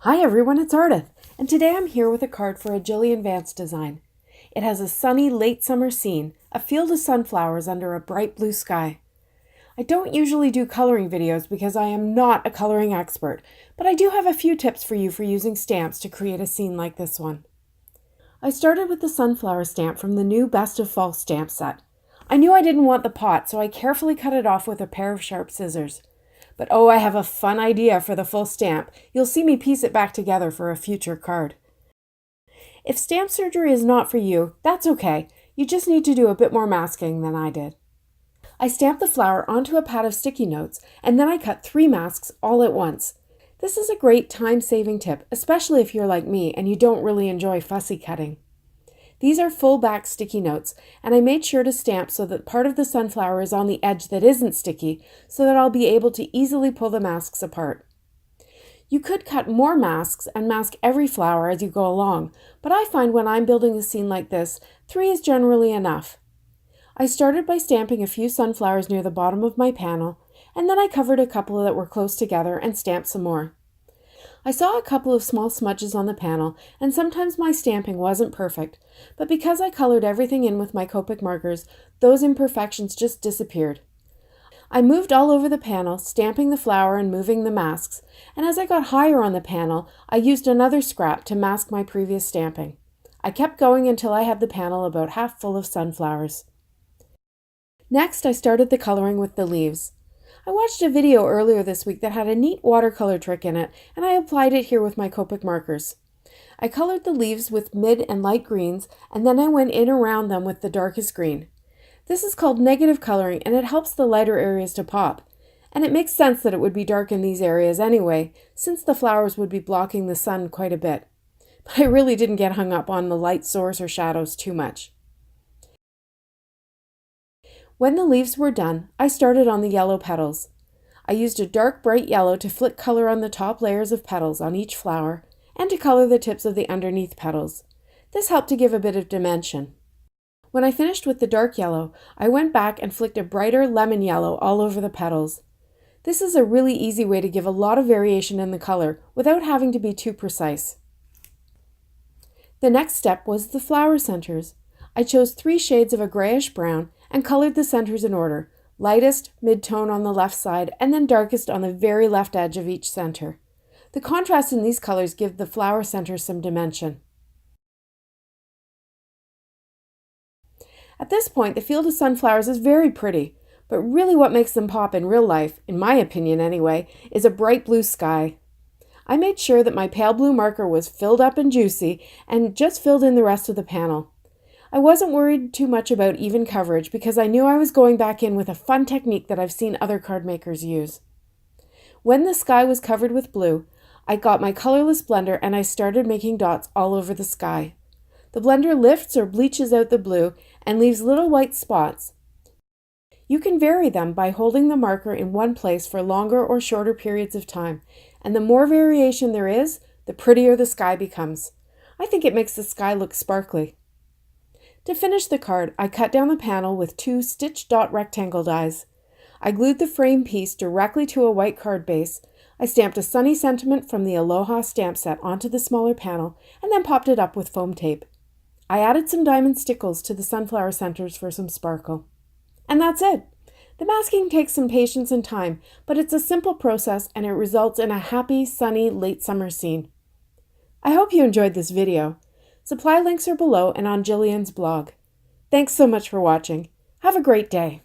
Hi everyone, it's Ardith, and today I'm here with a card for a Jillian Vance design. It has a sunny late summer scene, a field of sunflowers under a bright blue sky. I don't usually do coloring videos because I am not a coloring expert, but I do have a few tips for you for using stamps to create a scene like this one. I started with the sunflower stamp from the new Best of Fall stamp set. I knew I didn't want the pot, so I carefully cut it off with a pair of sharp scissors. But oh, I have a fun idea for the full stamp. You'll see me piece it back together for a future card. If stamp surgery is not for you, that's okay. You just need to do a bit more masking than I did. I stamped the flower onto a pad of sticky notes, and then I cut 3 masks all at once. This is a great time-saving tip, especially if you're like me and you don't really enjoy fussy cutting. These are full back sticky notes, and I made sure to stamp so that part of the sunflower is on the edge that isn't sticky, so that I'll be able to easily pull the masks apart. You could cut more masks and mask every flower as you go along, but I find when I'm building a scene like this, 3 is generally enough. I started by stamping a few sunflowers near the bottom of my panel, and then I covered a couple that were close together and stamped some more. I saw a couple of small smudges on the panel, and sometimes my stamping wasn't perfect, but because I colored everything in with my Copic markers, those imperfections just disappeared. I moved all over the panel, stamping the flower and moving the masks, and as I got higher on the panel, I used another scrap to mask my previous stamping. I kept going until I had the panel about half full of sunflowers. Next, I started the coloring with the leaves. I watched a video earlier this week that had a neat watercolor trick in it, and I applied it here with my Copic markers. I colored the leaves with mid and light greens, and then I went in around them with the darkest green. This is called negative coloring, and it helps the lighter areas to pop. And it makes sense that it would be dark in these areas anyway, since the flowers would be blocking the sun quite a bit. But I really didn't get hung up on the light source or shadows too much. When the leaves were done, I started on the yellow petals. I used a dark bright yellow to flick color on the top layers of petals on each flower and to color the tips of the underneath petals. This helped to give a bit of dimension. When I finished with the dark yellow, I went back and flicked a brighter lemon yellow all over the petals. This is a really easy way to give a lot of variation in the color without having to be too precise. The next step was the flower centers. I chose 3 shades of a grayish brown and colored the centers in order, lightest, mid-tone on the left side, and then darkest on the very left edge of each center. The contrast in these colors give the flower centers some dimension. At this point, the field of sunflowers is very pretty, but really what makes them pop in real life, in my opinion anyway, is a bright blue sky. I made sure that my pale blue marker was filled up and juicy and just filled in the rest of the panel. I wasn't worried too much about even coverage because I knew I was going back in with a fun technique that I've seen other card makers use. When the sky was covered with blue, I got my colorless blender and I started making dots all over the sky. The blender lifts or bleaches out the blue and leaves little white spots. You can vary them by holding the marker in one place for longer or shorter periods of time, and the more variation there is, the prettier the sky becomes. I think it makes the sky look sparkly. To finish the card, I cut down the panel with 2 stitch dot rectangle dies. I glued the frame piece directly to a white card base. I stamped a sunny sentiment from the Aloha Stamp Set onto the smaller panel and then popped it up with foam tape. I added some diamond stickles to the sunflower centers for some sparkle. And that's it. The masking takes some patience and time, but it's a simple process and it results in a happy, sunny, late summer scene. I hope you enjoyed this video. Supply links are below and on Jillian's blog. Thanks so much for watching. Have a great day.